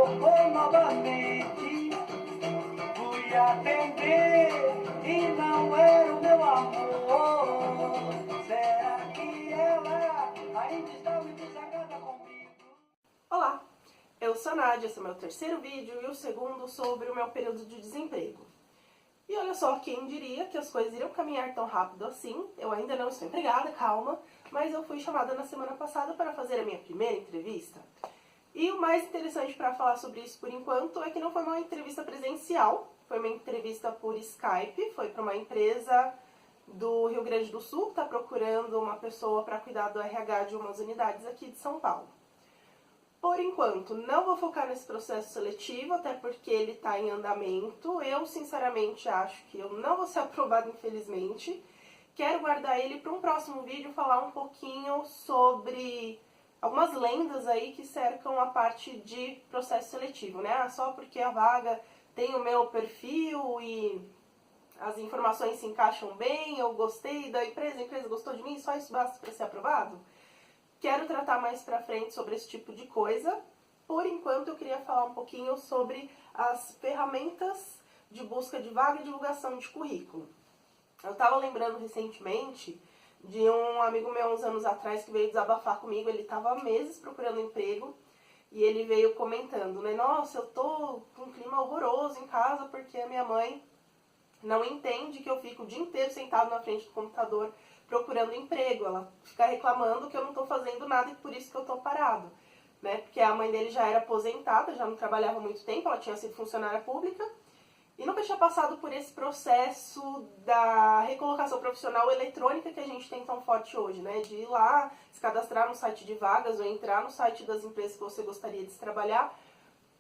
tocou novamente. Fui atender e não era o meu amor. Será que ela ainda está muito zangada comigo? Olá, eu sou a Nádia, esse é o meu terceiro vídeo e o segundo sobre o meu período de desemprego. E olha só, quem diria que as coisas iriam caminhar tão rápido assim. Eu ainda não estou empregada, calma, mas eu fui chamada na semana passada para fazer a minha primeira entrevista. E o mais interessante para falar sobre isso por enquanto é que não foi uma entrevista presencial, foi uma entrevista por Skype, foi para uma empresa do Rio Grande do Sul que está procurando uma pessoa para cuidar do RH de umas unidades aqui de São Paulo. Por enquanto, não vou focar nesse processo seletivo, até porque ele está em andamento. Eu, sinceramente, acho que eu não vou ser aprovada, infelizmente. Quero guardar ele para um próximo vídeo, falar um pouquinho sobre algumas lendas aí que cercam a parte de processo seletivo, né? Ah, só porque a vaga tem o meu perfil e as informações se encaixam bem, eu gostei da empresa, a empresa gostou de mim, só isso basta para ser aprovado? Quero tratar mais pra frente sobre esse tipo de coisa. Por enquanto, eu queria falar um pouquinho sobre as ferramentas de busca de vaga e divulgação de currículo. Eu estava lembrando recentemente de um amigo meu uns anos atrás que veio desabafar comigo. Ele estava há meses procurando emprego e ele veio comentando, né? Nossa, eu tô com um clima horroroso em casa porque a minha mãe não entende que eu fico o dia inteiro sentado na frente do computador procurando emprego. Ela fica reclamando que eu não estou fazendo nada e por isso que eu estou parado, né? Porque a mãe dele já era aposentada, já não trabalhava há muito tempo, ela tinha sido funcionária pública e nunca tinha passado por esse processo da recolocação profissional eletrônica que a gente tem tão forte hoje, né? De ir lá, se cadastrar no site de vagas ou entrar no site das empresas que você gostaria de trabalhar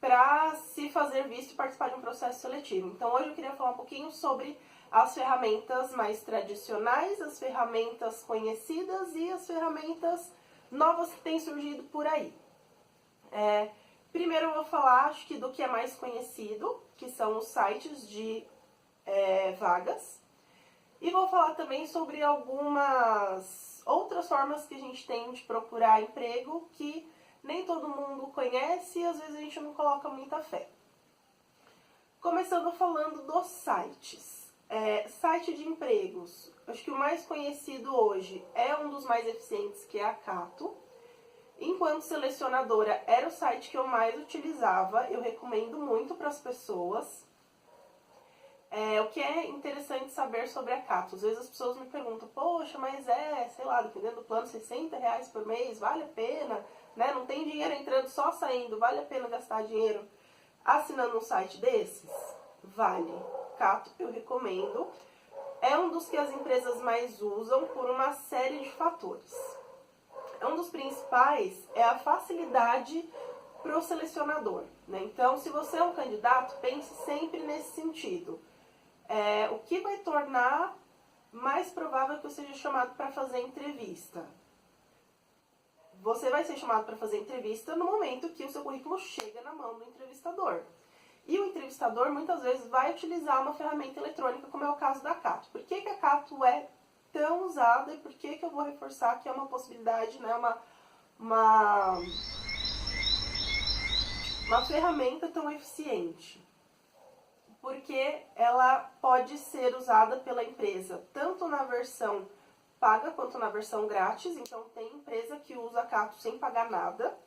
para se fazer visto e participar de um processo seletivo. Então hoje eu queria falar um pouquinho sobre as ferramentas mais tradicionais, as ferramentas conhecidas e as ferramentas novas que têm surgido por aí. Primeiro eu vou falar, acho que do que é mais conhecido, que são os sites de vagas. E vou falar também sobre algumas outras formas que a gente tem de procurar emprego que nem todo mundo conhece e às vezes a gente não coloca muita fé. Começando falando dos sites. Site de empregos. Acho que o mais conhecido hoje é um dos mais eficientes, que é a Cato. Enquanto selecionadora, era o site que eu mais utilizava. Eu recomendo muito para as pessoas. O que é interessante saber sobre a Cato. Às vezes as pessoas me perguntam, poxa, mas sei lá, dependendo do plano, R$60 por mês, vale a pena? Né? Não tem dinheiro entrando, só saindo, vale a pena gastar dinheiro assinando um site desses? Vale. Cato eu recomendo. É um dos que as empresas mais usam por uma série de fatores. Um dos principais é a facilidade para o selecionador, né? Então, se você é um candidato, pense sempre nesse sentido. O que vai tornar mais provável que eu seja chamado para fazer entrevista? Você vai ser chamado para fazer entrevista no momento que o seu currículo chega na mão do entrevistador. E o entrevistador muitas vezes vai utilizar uma ferramenta eletrônica, como é o caso da Cato. Por que a Cato é tão usada e por que eu vou reforçar que é uma possibilidade, né, uma ferramenta tão eficiente? Porque ela pode ser usada pela empresa tanto na versão paga quanto na versão grátis. Então tem empresa que usa a Cato sem pagar nada.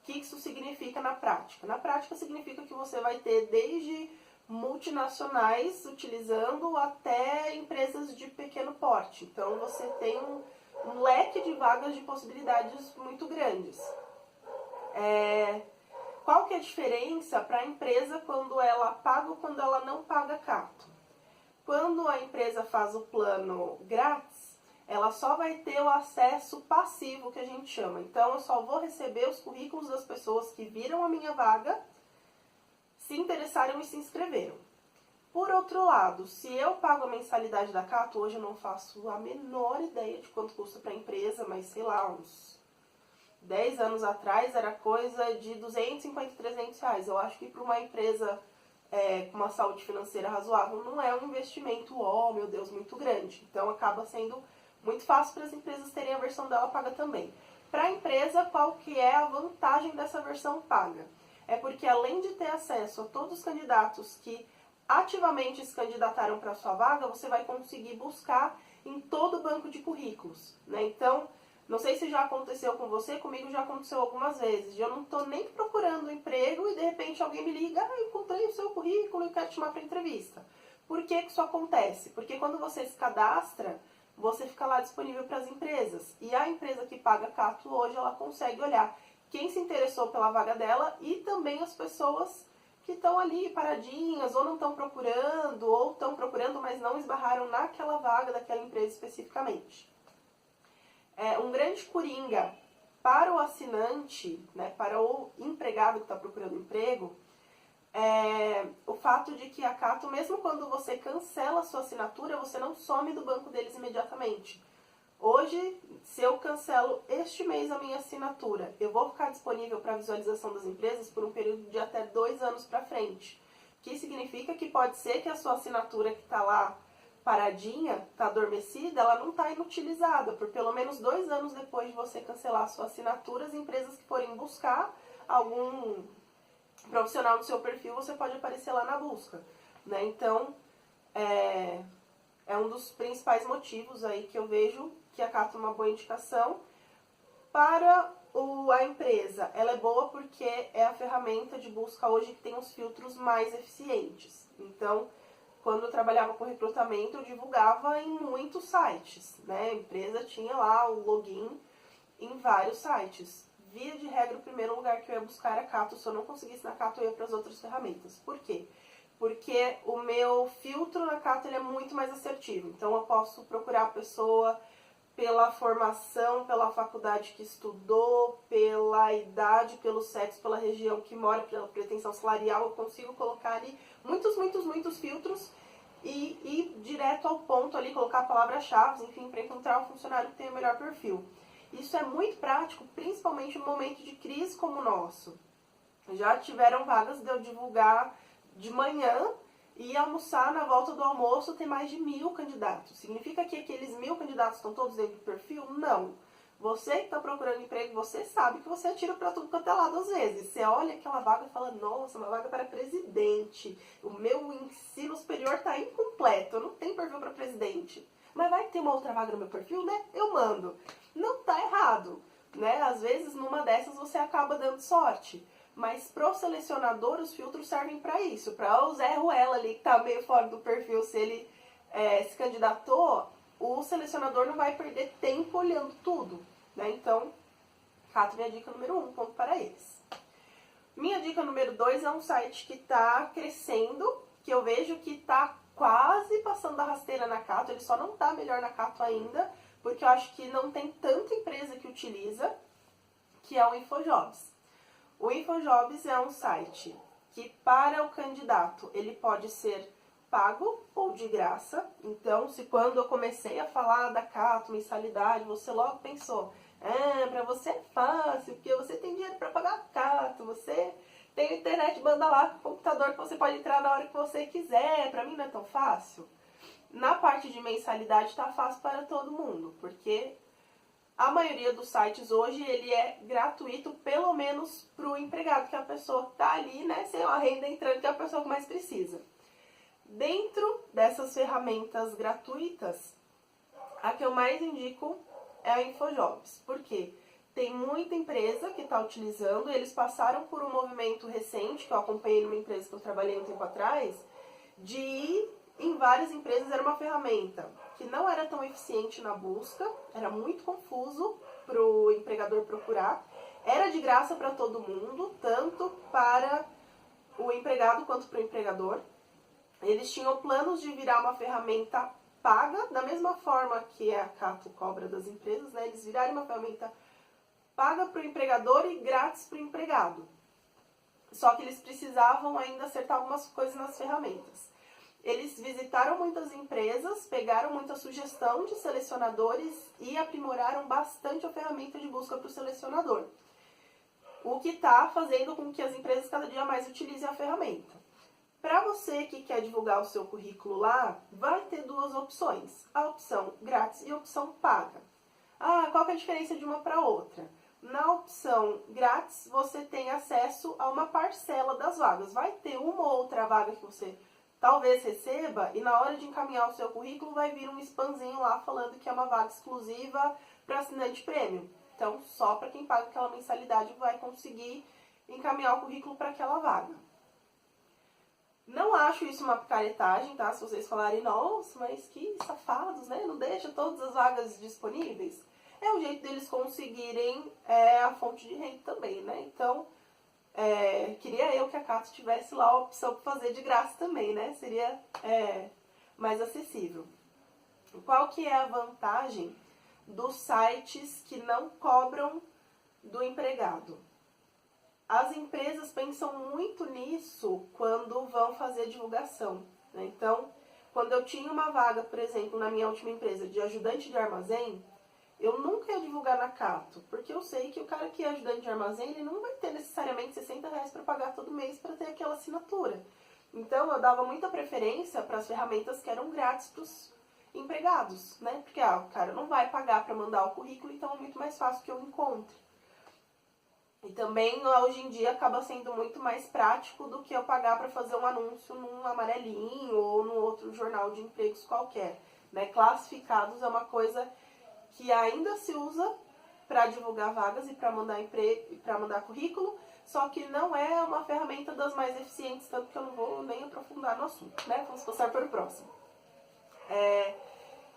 O que isso significa na prática? Na prática significa que você vai ter desde multinacionais utilizando até empresas de pequeno porte. Então você tem um leque de vagas de possibilidades muito grandes. Qual que é a diferença para a empresa quando ela paga ou quando ela não paga Cato? Quando a empresa faz o plano grátis, ela só vai ter o acesso passivo, que a gente chama. Então, eu só vou receber os currículos das pessoas que viram a minha vaga, se interessaram e se inscreveram. Por outro lado, se eu pago a mensalidade da Cato, hoje eu não faço a menor ideia de quanto custa para a empresa, mas sei lá, uns 10 anos atrás era coisa de R$250, R$300. Eu acho que para uma empresa com uma saúde financeira razoável não é um investimento, meu Deus, muito grande. Então acaba sendo muito fácil para as empresas terem a versão dela paga também. Para a empresa, qual que é a vantagem dessa versão paga? é porque além de ter acesso a todos os candidatos que ativamente se candidataram para a sua vaga, você vai conseguir buscar em todo o banco de currículos, né? Então, não sei se já aconteceu com você, comigo já aconteceu algumas vezes. Eu não estou nem procurando emprego e de repente alguém me liga, encontrei o seu currículo e quero te chamar para entrevista. Por que isso acontece? Porque quando você se cadastra, você fica lá disponível para as empresas. E a empresa que paga Cato hoje, ela consegue olhar quem se interessou pela vaga dela e também as pessoas que estão ali paradinhas, ou não estão procurando, ou estão procurando, mas não esbarraram naquela vaga daquela empresa especificamente. Um grande coringa para o assinante, né, para o empregado que está procurando emprego, é o fato de que a Cato, mesmo quando você cancela a sua assinatura, você não some do banco deles imediatamente. Hoje, se eu cancelo este mês a minha assinatura, eu vou ficar disponível para visualização das empresas por um período de até 2 anos para frente. O que significa que pode ser que a sua assinatura que está lá paradinha, está adormecida, ela não está inutilizada. Por pelo menos 2 anos depois de você cancelar a sua assinatura, as empresas que forem buscar algum profissional no seu perfil, você pode aparecer lá na busca, né? Então, é um dos principais motivos aí que eu vejo que a Cato é uma boa indicação para a empresa. Ela é boa porque é a ferramenta de busca hoje que tem os filtros mais eficientes. Então, quando eu trabalhava com recrutamento, eu divulgava em muitos sites, né? A empresa tinha lá o login em vários sites. Via de regra, o primeiro lugar que eu ia buscar era a Cato. Se eu não conseguisse na Cato, eu ia para as outras ferramentas. Por quê? Porque o meu filtro na Cato ele é muito mais assertivo. Então, eu posso procurar a pessoa pela formação, pela faculdade que estudou, pela idade, pelo sexo, pela região que mora, pela pretensão salarial. Eu consigo colocar ali muitos filtros e ir direto ao ponto ali, colocar palavras-chave, enfim, para encontrar um funcionário que tenha o melhor perfil. Isso é muito prático, principalmente no momento de crise como o nosso. Já tiveram vagas de eu divulgar de manhã e almoçar na volta do almoço tem mais de 1.000 candidatos. Significa que aqueles 1.000 candidatos estão todos dentro do perfil? Não. Você que está procurando emprego, você sabe que você atira para tudo quanto é lado às vezes. Você olha aquela vaga e fala, nossa, uma vaga para presidente. O meu ensino superior está incompleto, eu não tenho perfil para presidente. Mas vai ter uma outra vaga no meu perfil, né? Eu mando. Não está errado, né? Às vezes, numa dessas, você acaba dando sorte. Mas pro selecionador, os filtros servem para isso. Para o Zé Ruela ali, que tá meio fora do perfil, se ele se candidatou, o selecionador não vai perder tempo olhando tudo, né? Então, Cato, minha dica número 1, ponto para eles. Minha dica número 2 é um site que está crescendo, que eu vejo que está quase passando a rasteira na Cato. Ele só não está melhor na Cato ainda, porque eu acho que não tem tanta empresa que utiliza, que é o InfoJobs. O InfoJobs é um site que, para o candidato, ele pode ser pago ou de graça. Então, se quando eu comecei a falar da Cato, mensalidade, você logo pensou, para você é fácil, porque você tem dinheiro para pagar a Cato, você tem internet, manda lá com o computador que você pode entrar na hora que você quiser, para mim não é tão fácil. Na parte de mensalidade está fácil para todo mundo, porque a maioria dos sites hoje ele é gratuito, pelo menos para o empregado, que é a pessoa que está ali, né, sem uma renda entrando, que é a pessoa que mais precisa. Dentro dessas ferramentas gratuitas, a que eu mais indico é a InfoJobs. Por quê? Tem muita empresa que está utilizando, eles passaram por um movimento recente, que eu acompanhei numa empresa que eu trabalhei um tempo atrás, de ir em várias empresas. Era uma ferramenta que não era tão eficiente na busca, era muito confuso para o empregador procurar, era de graça para todo mundo, tanto para o empregado quanto para o empregador. Eles tinham planos de virar uma ferramenta paga, da mesma forma que a Cato cobra das empresas, né? Eles viraram uma ferramenta paga para o empregador e grátis para o empregado. Só que eles precisavam ainda acertar algumas coisas nas ferramentas. Eles visitaram muitas empresas, pegaram muita sugestão de selecionadores e aprimoraram bastante a ferramenta de busca para o selecionador. O que está fazendo com que as empresas cada dia mais utilizem a ferramenta. Para você que quer divulgar o seu currículo lá, vai ter 2 opções. A opção grátis e a opção paga. Qual que é a diferença de uma para outra? Na opção grátis, você tem acesso a uma parcela das vagas. Vai ter uma ou outra vaga que você talvez receba, e na hora de encaminhar o seu currículo vai vir um spamzinho lá falando que é uma vaga exclusiva para assinante prêmio. Então, só para quem paga aquela mensalidade vai conseguir encaminhar o currículo para aquela vaga. Não acho isso uma picaretagem, tá? Se vocês falarem, nossa, mas que safados, né? Não deixa todas as vagas disponíveis. É o jeito deles conseguirem a fonte de renda também, né? Então, queria eu que a Cato tivesse lá a opção para fazer de graça também, né? Seria mais acessível. Qual que é a vantagem dos sites que não cobram do empregado? As empresas pensam muito nisso quando vão fazer divulgação, né? Então, quando eu tinha uma vaga, por exemplo, na minha última empresa de ajudante de armazém, eu nunca ia divulgar na Cato, porque eu sei que o cara que é ajudante de armazém, ele não vai ter necessariamente R$60 para pagar todo mês para ter aquela assinatura. Então, eu dava muita preferência para as ferramentas que eram grátis para os empregados, né? Porque o cara não vai pagar para mandar o currículo, então é muito mais fácil que eu encontre. E também, hoje em dia, acaba sendo muito mais prático do que eu pagar para fazer um anúncio num Amarelinho ou num outro jornal de empregos qualquer, né? Classificados é uma coisa que ainda se usa para divulgar vagas e para mandar mandar currículo, só que não é uma ferramenta das mais eficientes, tanto que eu não vou nem aprofundar no assunto, né? Vamos passar para o próximo.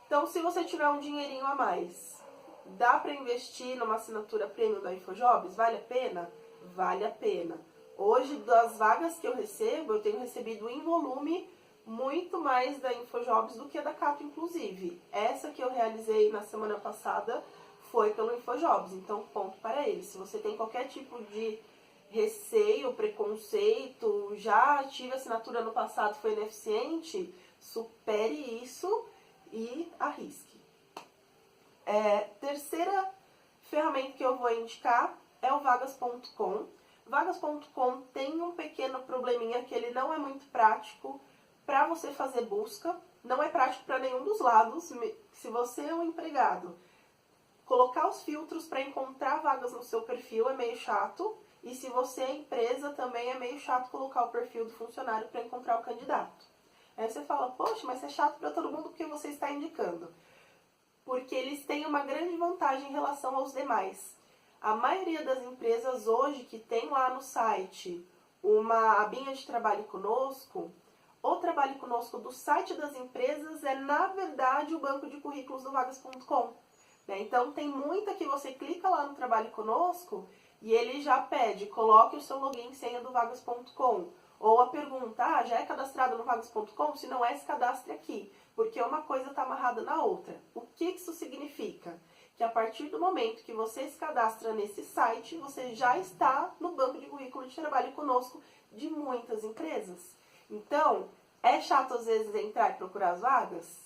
Então, se você tiver um dinheirinho a mais, dá para investir numa assinatura premium da InfoJobs? Vale a pena? Vale a pena. Hoje, das vagas que eu recebo, eu tenho recebido em volume muito mais da InfoJobs do que da Cato, inclusive. Essa que eu realizei na semana passada foi pelo InfoJobs, então ponto para ele. Se você tem qualquer tipo de receio, preconceito, já tive assinatura no passado, foi ineficiente, supere isso e arrisque. Terceira ferramenta que eu vou indicar é o vagas.com. Vagas.com tem um pequeno probleminha que ele não é muito prático para você fazer busca, não é prático para nenhum dos lados. Se você é um empregado, colocar os filtros para encontrar vagas no seu perfil é meio chato, e se você é empresa também é meio chato colocar o perfil do funcionário para encontrar o candidato. Aí você fala, poxa, mas é chato para todo mundo porque você está indicando. Porque eles têm uma grande vantagem em relação aos demais. A maioria das empresas hoje que tem lá no site uma abinha de trabalho conosco, o Trabalhe Conosco do site das empresas é, na verdade, o banco de currículos do vagas.com. Né? Então, tem muita que você clica lá no Trabalhe Conosco e ele já pede, coloque o seu login e senha do vagas.com. Ou a pergunta, já é cadastrado no vagas.com? Se não é, se cadastre aqui. Porque uma coisa está amarrada na outra. O que isso significa? Que a partir do momento que você se cadastra nesse site, você já está no banco de currículo de Trabalhe Conosco de muitas empresas. Então, é chato às vezes entrar e procurar as vagas?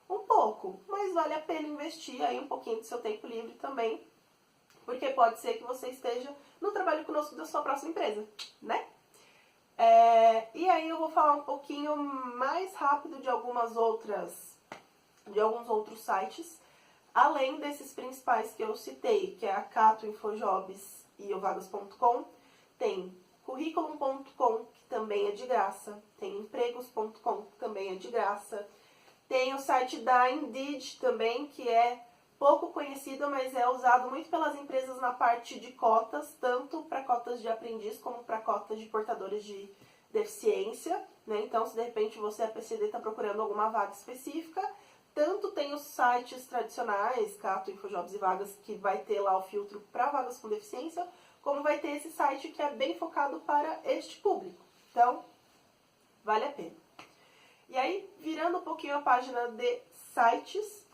Um pouco, mas vale a pena investir aí um pouquinho do seu tempo livre também, porque pode ser que você esteja no Trabalho Conosco da sua próxima empresa, né? E aí eu vou falar um pouquinho mais rápido de alguns outros sites, além desses principais que eu citei, que é a Cato, InfoJobs e o Vagas.com. Tem Curriculum.com, que também é de graça. Tem Empregos.com, que também é de graça. Tem o site da Indeed também, que é pouco conhecido, mas é usado muito pelas empresas na parte de cotas, tanto para cotas de aprendiz como para cotas de portadores de deficiência, né? Então, se de repente você é PCD e está procurando alguma vaga específica, tanto tem os sites tradicionais, Cato, InfoJobs e Vagas, que vai ter lá o filtro para vagas com deficiência, como vai ter esse site que é bem focado para este público. Então, vale a pena. E aí, virando um pouquinho a página de sites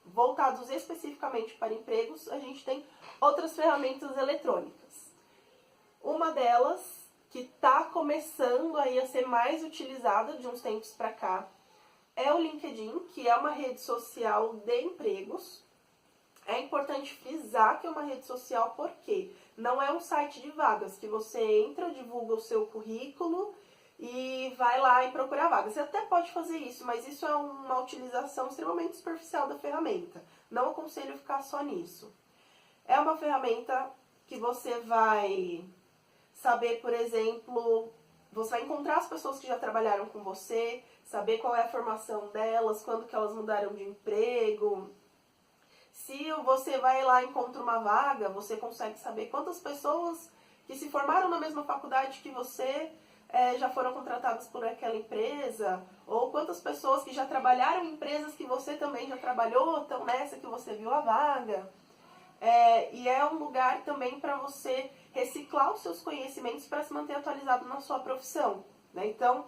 voltados especificamente para empregos, a gente tem outras ferramentas eletrônicas. Uma delas, que está começando aí a ser mais utilizada de uns tempos para cá, é o LinkedIn, que é uma rede social de empregos. É importante frisar que é uma rede social porque não é um site de vagas, que você entra, divulga o seu currículo e vai lá e procura vagas. Você até pode fazer isso, mas isso é uma utilização extremamente superficial da ferramenta. Não aconselho ficar só nisso. É uma ferramenta que você vai saber, por exemplo, você vai encontrar as pessoas que já trabalharam com você, saber qual é a formação delas, quando que elas mudaram de emprego. Se você vai lá e encontra uma vaga, você consegue saber quantas pessoas que se formaram na mesma faculdade que você já foram contratadas por aquela empresa, ou quantas pessoas que já trabalharam em empresas que você também já trabalhou, estão nessa que você viu a vaga. E é um lugar também para você reciclar os seus conhecimentos para se manter atualizado na sua profissão, né? Então,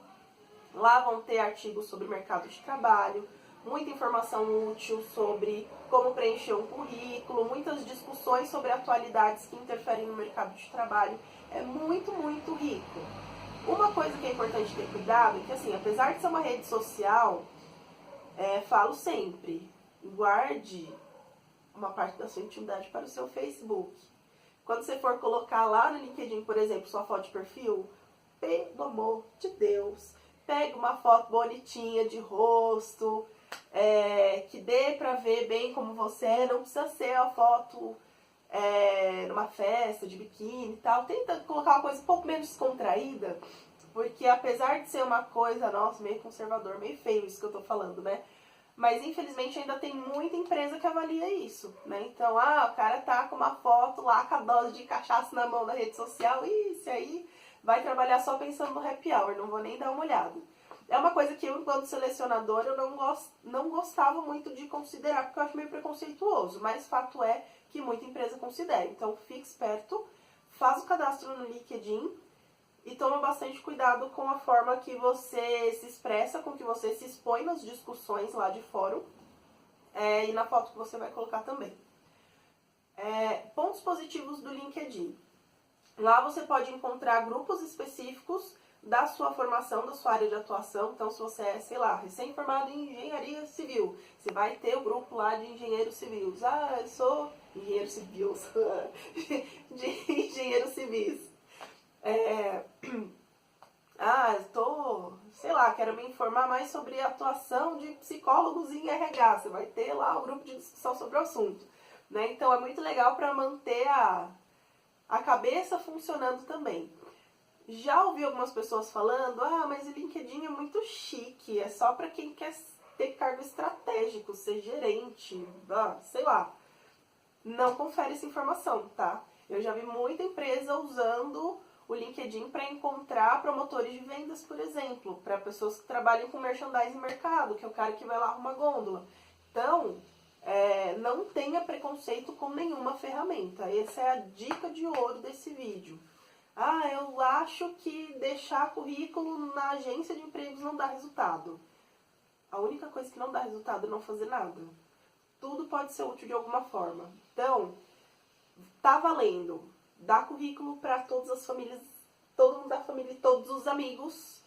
lá vão ter artigos sobre mercado de trabalho, muita informação útil sobre como preencher um currículo, muitas discussões sobre atualidades que interferem no mercado de trabalho. É muito, muito rico. Uma coisa que é importante ter cuidado é que, assim, apesar de ser uma rede social, falo sempre, guarde uma parte da sua intimidade para o seu Facebook. Quando você for colocar lá no LinkedIn, por exemplo, sua foto de perfil, pelo amor de Deus, pegue uma foto bonitinha de rosto, que dê pra ver bem como você é. Não precisa ser a foto numa festa de biquíni e tal. Tenta colocar uma coisa um pouco menos descontraída, porque apesar de ser uma coisa, nossa, meio conservador, meio feio isso que eu tô falando, né? Mas infelizmente ainda tem muita empresa que avalia isso, né? Então, o cara tá com uma foto lá com a dose de cachaça na mão na rede social, e isso aí vai trabalhar só pensando no happy hour, não vou nem dar uma olhada. É uma coisa que eu, enquanto selecionadora, eu não gostava muito de considerar, porque eu acho meio preconceituoso, mas fato é que muita empresa considera. Então, fique esperto, faz o cadastro no LinkedIn, e toma bastante cuidado com a forma que você se expressa, com que você se expõe nas discussões lá de fórum, e na foto que você vai colocar também. Pontos positivos do LinkedIn. Lá você pode encontrar grupos específicos da sua formação, da sua área de atuação. Então, se você é, sei lá, recém-formado em engenharia civil, você vai ter o grupo lá de engenheiros civis. Eu sou engenheiro civil, de engenheiros civis. Sei lá, quero me informar mais sobre a atuação de psicólogos em RH. Você vai ter lá o grupo de discussão sobre o assunto, né? Então é muito legal para manter a cabeça funcionando também. Já ouvi algumas pessoas falando, mas o LinkedIn é muito chique, é só para quem quer ter cargo estratégico, ser gerente, sei lá. Não confere essa informação, tá? Eu já vi muita empresa usando o LinkedIn para encontrar promotores de vendas, por exemplo, para pessoas que trabalham com merchandising mercado, que é o cara que vai lá arrumar gôndola. Então, não tenha preconceito com nenhuma ferramenta. Essa é a dica de ouro desse vídeo. Eu acho que deixar currículo na agência de empregos não dá resultado. A única coisa que não dá resultado é não fazer nada. Tudo pode ser útil de alguma forma. Então, tá valendo. Dá currículo para todas as famílias, todo mundo da família e todos os amigos.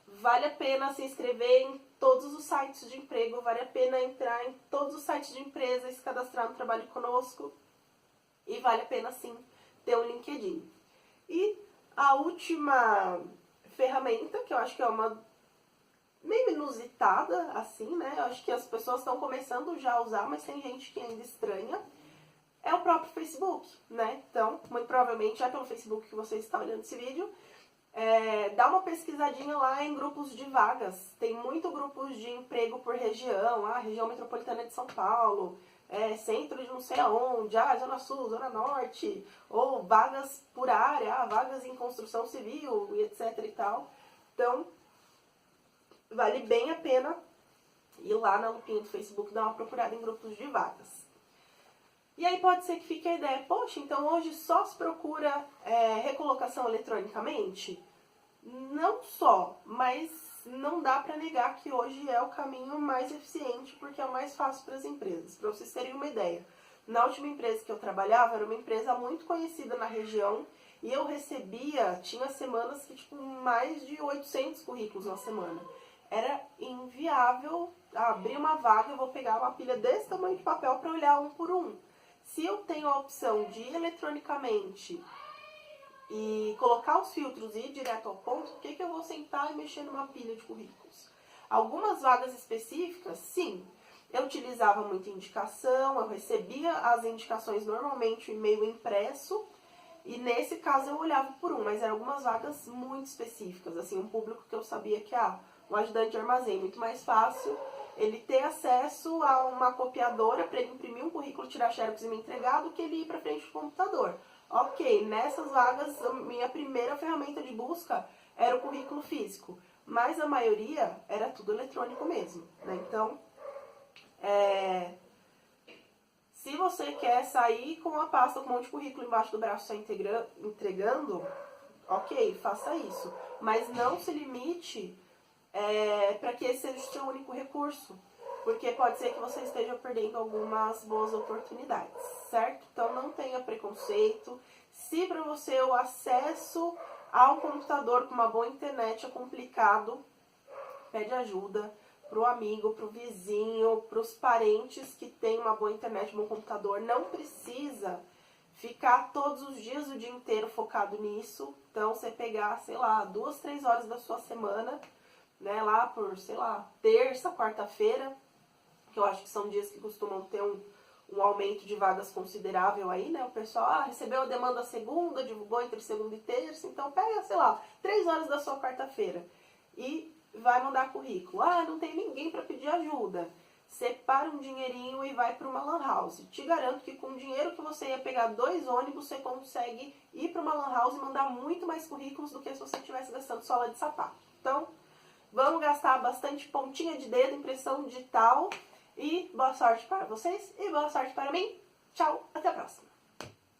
Vale a pena se inscrever em todos os sites de emprego, vale a pena entrar em todos os sites de empresa e se cadastrar no Trabalho Conosco. E vale a pena, sim, ter um LinkedIn. E a última ferramenta, que eu acho que é uma meio inusitada, assim, né? Eu acho que as pessoas estão começando já a usar, mas tem gente que ainda estranha. É o próprio Facebook, né? Então, muito provavelmente é pelo Facebook que você está olhando esse vídeo. Dá uma pesquisadinha lá em grupos de vagas. Tem muito grupos de emprego por região, região metropolitana de São Paulo, centro de não sei aonde, Zona Sul, Zona Norte, ou vagas por área, vagas em construção civil, e etc e tal. Então, vale bem a pena ir lá na lupinha do Facebook dar uma procurada em grupos de vagas. E aí pode ser que fique a ideia, poxa, então hoje só se procura recolocação eletronicamente? Não só, mas não dá para negar que hoje é o caminho mais eficiente, porque é o mais fácil para as empresas. Para vocês terem uma ideia, na última empresa que eu trabalhava, era uma empresa muito conhecida na região, e eu recebia, tinha semanas que, mais de 800 currículos na semana. Era inviável abrir uma vaga, eu vou pegar uma pilha desse tamanho de papel para olhar um por um. Se eu tenho a opção de ir eletronicamente e colocar os filtros e ir direto ao ponto, por que eu vou sentar e mexer numa pilha de currículos? Algumas vagas específicas, sim. Eu utilizava muita indicação, eu recebia as indicações normalmente em e-mail impresso, e nesse caso eu olhava por um, mas eram algumas vagas muito específicas, assim, um público que eu sabia que, um ajudante de armazém, muito mais fácil ele ter acesso a uma copiadora para ele imprimir um currículo, tirar xerox e me entregar, do que ele ir para frente do computador. Ok, nessas vagas, a minha primeira ferramenta de busca era o currículo físico, mas a maioria era tudo eletrônico mesmo, né? Então, se você quer sair com uma pasta com um monte de currículo embaixo do braço só entregando, ok, faça isso. Mas não se limite para que esse seja o seu único recurso, porque pode ser que você esteja perdendo algumas boas oportunidades, certo? Então não tenha preconceito. Se para você o acesso ao computador com uma boa internet é complicado, pede ajuda pro amigo, pro vizinho, pros parentes que têm uma boa internet, um bom computador. Não precisa ficar todos os dias, o dia inteiro focado nisso. Então, você pegar, sei lá, 2, 3 horas da sua semana, né, lá por, sei lá, terça, quarta-feira, que eu acho que são dias que costumam ter um aumento de vagas considerável aí, né? O pessoal, recebeu a demanda segunda, divulgou entre segunda e terça, então pega, sei lá, 3 horas da sua quarta-feira e vai mandar currículo. Não tem ninguém para pedir ajuda. Separa um dinheirinho e vai para uma lan house. Te garanto que com o dinheiro que você ia pegar 2 ônibus, você consegue ir para uma lan house e mandar muito mais currículos do que se você estivesse gastando sola de sapato. Então, vamos gastar bastante pontinha de dedo, impressão digital. E boa sorte para vocês e boa sorte para mim. Tchau, até a próxima.